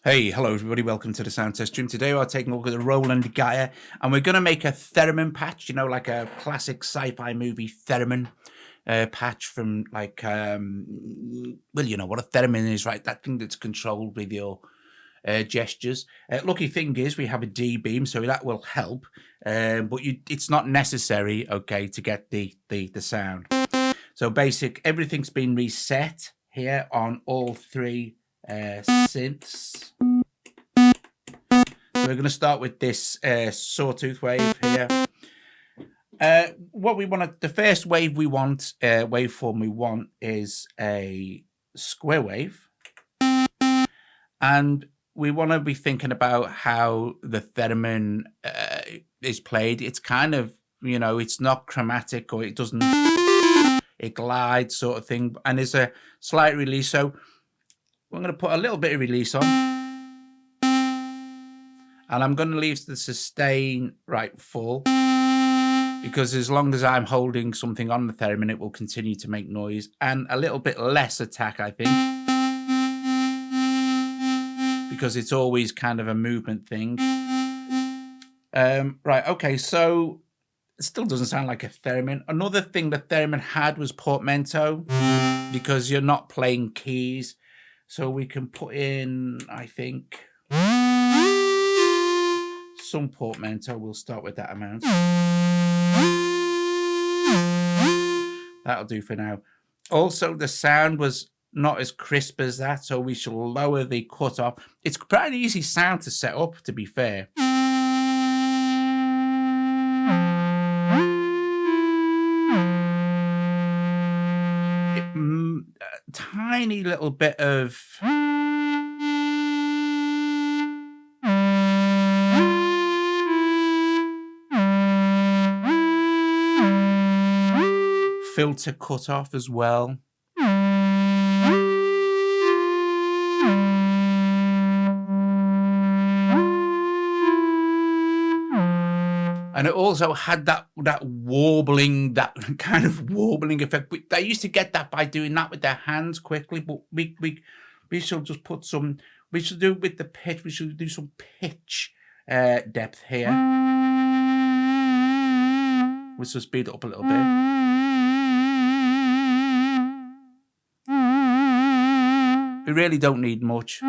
Hey, hello everybody, welcome to the sound test stream. Today we're taking a look at the Roland GAIA and we're going to make a theremin patch, you know, like a classic sci-fi movie theremin patch from like, well, you know what a theremin is, right? That thing that's controlled with your gestures. Lucky thing is we have a D-beam, so that will help, but it's not necessary, okay, to get the sound. So everything's been reset here on all three synths. So we're going to start with this sawtooth wave here. What we want, the first wave we want, waveform we want is a square wave. And we want to be thinking about how the theremin is played. It's kind of, you know, it's not chromatic, or it doesn't, it glides sort of thing. And there's a slight release. So we're going to put a little bit of release on. And I'm going to leave the sustain right full, because as long as I'm holding something on the theremin, it will continue to make noise, and a little bit less attack, I think, because it's always kind of a movement thing. Right, okay, so it still doesn't sound like a theremin. Another thing the theremin had was portmanteau, because you're not playing keys. So we can put in, I think, some portmanteau. We'll start with that amount. That'll do for now. Also, the sound was not as crisp as that, so we shall lower the cutoff. It's quite an easy sound to set up, to be fair. A tiny little bit of filter cutoff as well. And it also had that warbling, that kind of warbling effect. They used to get that by doing that with their hands quickly, but we shall just put some, we should do with the pitch, we should do some pitch depth here. We should speed it up a little bit. We really don't need much.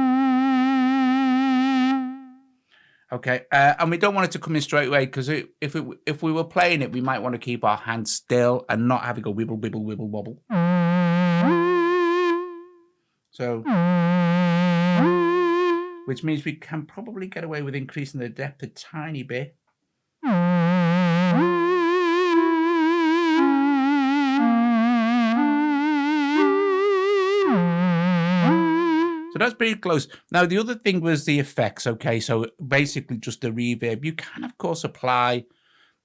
Okay, and we don't want it to come in straight away, because if we were playing it, we might want to keep our hands still and not have it go wibble, wibble, wibble, wobble. So, which means we can probably get away with increasing the depth a tiny bit. So that's pretty close. Now, the other thing was the effects, okay? So basically just the reverb. You can, of course, apply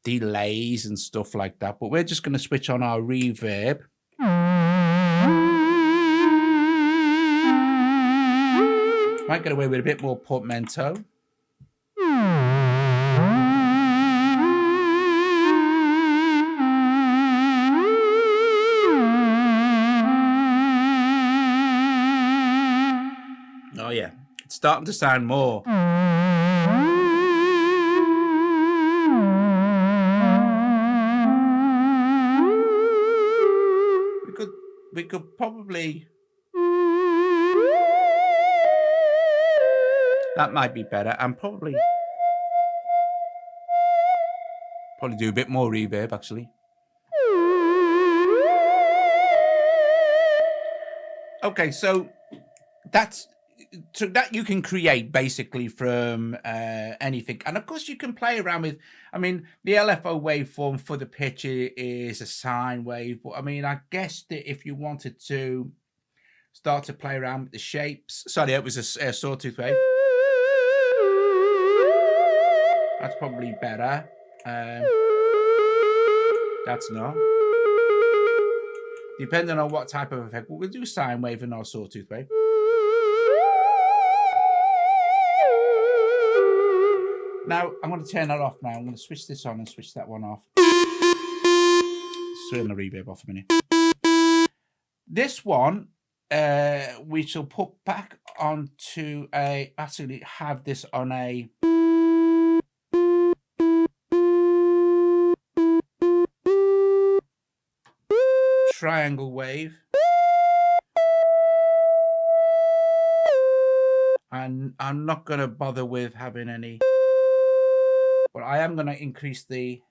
delays and stuff like that, but we're just going to switch on our reverb. Might get away with a bit more portmanteau. Oh yeah, it's starting to sound more. We could probably, that might be better, and probably do a bit more reverb actually. Okay, so that you can create basically from anything, and of course you can play around with, I mean, the LFO waveform for the pitch is a sine wave, but I mean, I guess that if you wanted to start to play around with the shapes, sorry, it was a sawtooth wave. That's probably better. That's not. Depending on what type of effect, we'll do sine wave and our sawtooth wave. Now, I'm going to turn that off now. I'm going to switch this on and switch that one off. Let's turn the reverb off a minute. This one, we shall put back onto a, actually have this on a triangle wave. And I'm not going to bother with having any, but I am going to increase the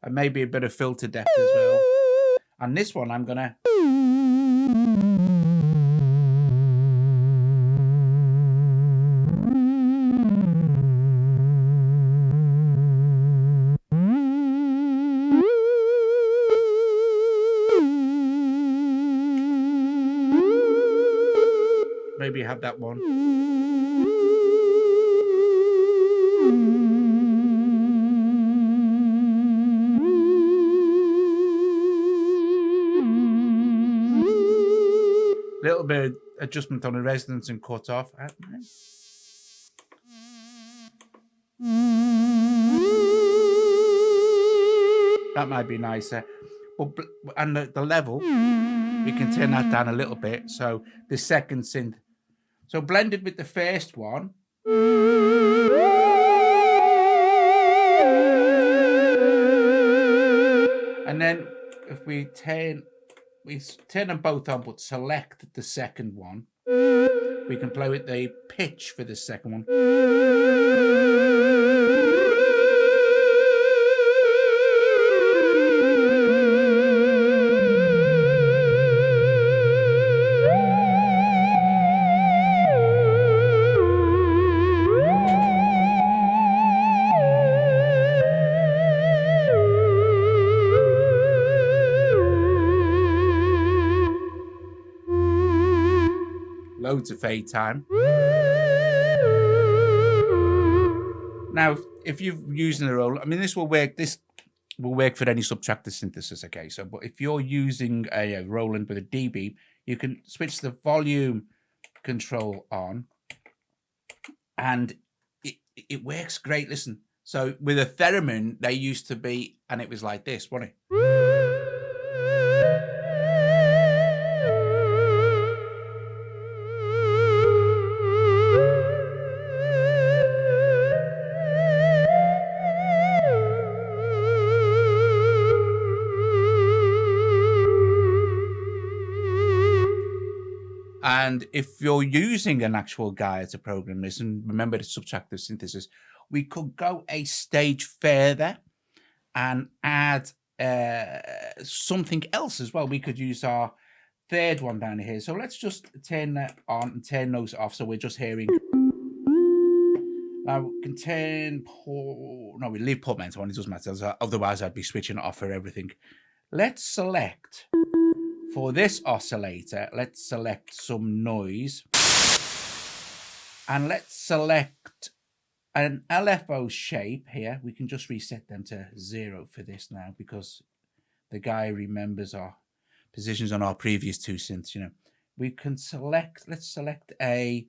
and maybe a bit of filter depth as well. And this one I'm going to maybe have that one. Little bit of adjustment on the resonance and cutoff. That might be nicer. But and the level, we can turn that down a little bit. So the second synth. So blended with the first one. And then if we turn them both on, but select the second one, we can play with the pitch for the second one. Loads of fade time. Now, if you're using a roll, I mean, this will work for any subtractor synthesis, okay? So, but if you're using a Roland with a dB, you can switch the volume control on, and it works great. Listen, so with a Theremin, they used to be, and it was like this, wasn't it? And if you're using an actual Gaia to program this, and remember the subtractive synthesis, we could go a stage further and add something else as well. We could use our third one down here. So let's just turn that on and turn those off. So we're just hearing. Now we can turn, no, we leave portmanteau on, it doesn't matter. Otherwise I'd be switching it off for everything. Let's select. For this oscillator, let's select some noise. And let's select an LFO shape here. We can just reset them to 0 for this now, because the guy remembers our positions on our previous two synths, you know. We can select, let's select a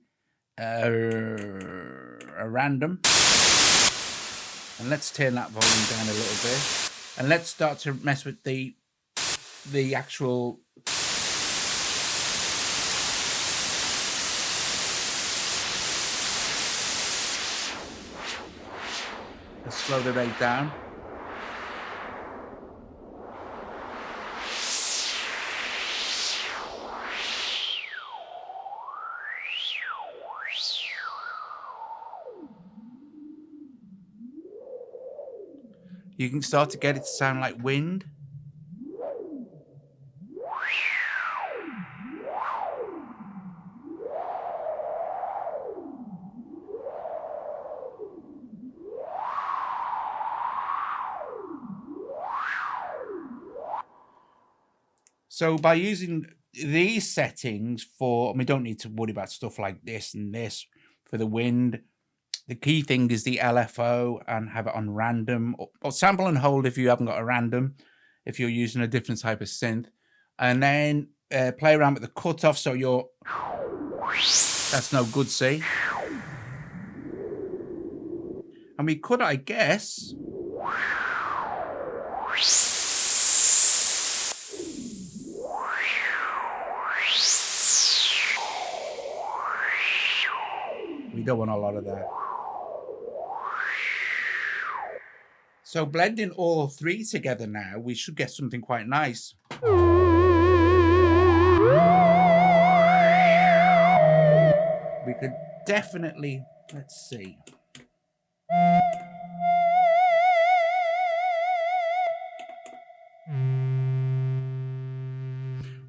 random. And let's turn that volume down a little bit. And let's start to mess with the actual let's slow the rate down. You can start to get it to sound like wind. So by using these settings and we don't need to worry about stuff like this and this for the wind. The key thing is the LFO, and have it on random, or sample and hold if you haven't got a random, if you're using a different type of synth. And then play around with the cutoff, so that's no good, see? And we could, I guess, don't want a lot of that. So blending all three together now, we should get something quite nice. We could definitely, let's see.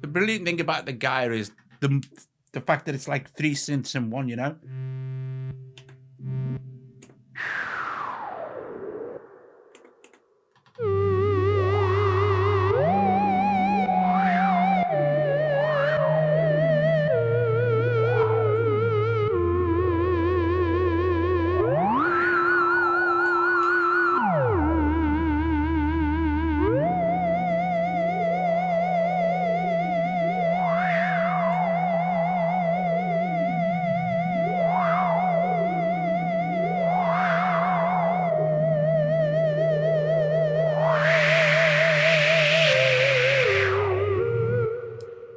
The brilliant thing about the Gaia is the fact that it's like three synths in one, you know?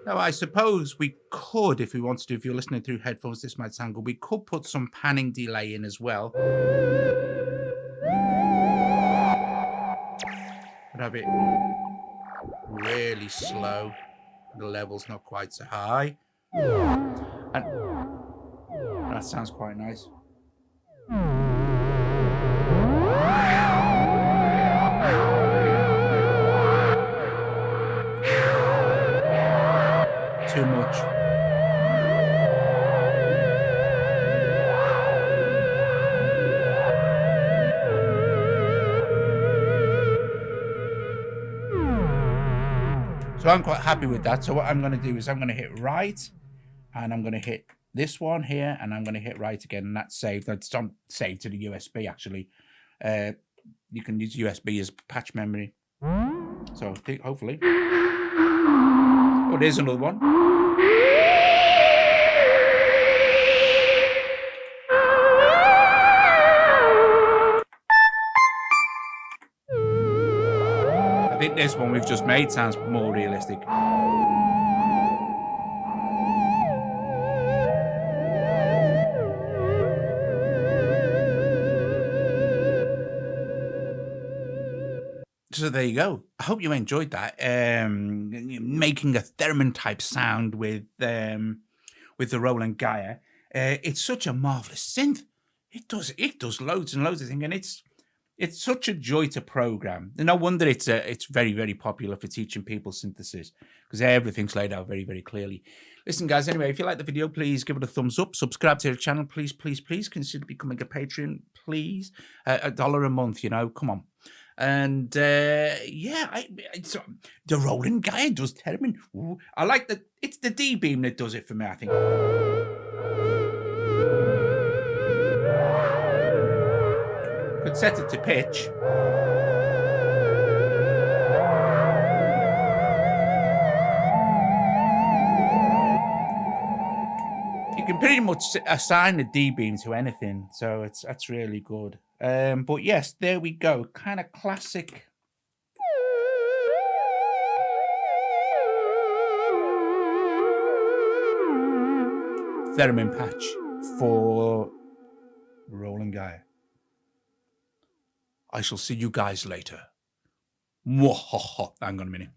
Now, I suppose we could, if we wanted to, if you're listening through headphones, this might sound good, we could put some panning delay in as well. But have it really slow. The level's not quite so high. And that sounds quite nice. Too much. So I'm quite happy with that. So what I'm going to do is I'm going to hit right, and I'm going to hit this one here, and I'm going to hit right again, and that's saved. That's saved to the USB, actually. You can use USB as patch memory. So hopefully. Oh, there's another one. I think this one we've just made sounds more realistic. So there you go. I hope you enjoyed that. Making a theremin type sound with the Roland GAIA. It's such a marvelous synth. It does loads and loads of things, and it's such a joy to program. And no wonder it's very, very popular for teaching people synthesis, because everything's laid out very, very clearly. Listen, guys, anyway, if you like the video, please give it a thumbs up. Subscribe to the channel, please, please, please. Consider becoming a Patreon, please. $1 a month, you know, come on. And yeah, the Roland GAIA does Theremin. Ooh, I like that. It's the D beam that does it for me, I think. Could set it to pitch. You can pretty much assign the D beam to anything, so that's really good. But yes, there we go. Kind of classic. Theremin patch for Roland GAIA. I shall see you guys later. Hang on a minute.